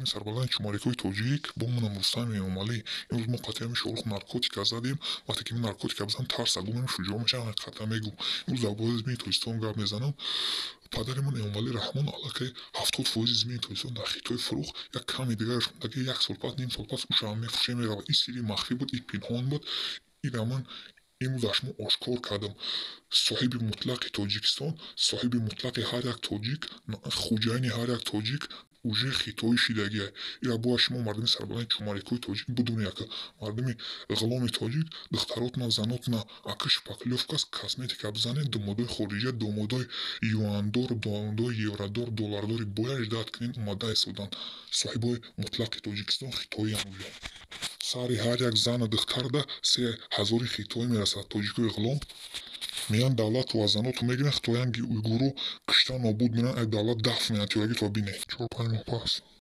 Сарбаланд шуморикҳои тоҷик бо манам Рустами Эмомалӣ имрӯз мо қатъиями шорух наркотика задем. Вақте ки ман наркотика бизанам тарса гумем шуҷоъ мешавам, ҳақиқатан мегӯм. Имрӯз дар бораи зимини Тоҷикистон гап мезанам. Падари ман Эмомалӣ Раҳмон аллакай 70% зимини Тоҷикистон дар Хитой фурӯхт. Як ками дигараш мондаги як сол пас, ним сол пас ушам мефурӯше меравад. Ин сирри махфӣ буд, ин пинҳон буд. Ина ман имрӯз аш мо ошкор кардам. Соҳиби мутлақи Тоҷикистон, соҳиби мутлақи ҳар як тоҷик, хуҷайни ҳар як тоҷик уже Хитои шидагиа. Ира бояд шумо мардуми сарбаланди чумарикҳои тоҷик будунед, ки мардуми ғуломи тоҷик духтаротна занотна ака шпаклёвкаст косметика бизанед, домодои хориҷия, домодои юандор, домодои евродор, доллардори бояш дад кунед, омада истодан. Соҳибои мутлақи Тоҷикистон хитоиам уже. Сари ҳар як зану духтарда 3000 хитоӣ мерасад. Тоҷикои ғулом меян давлату аз заноту мегиранд, хитоян уйгуру киштан нобуд меян, ай давлат дафн меянд. Тиёрагитро бинед 4-5 моҳ пас.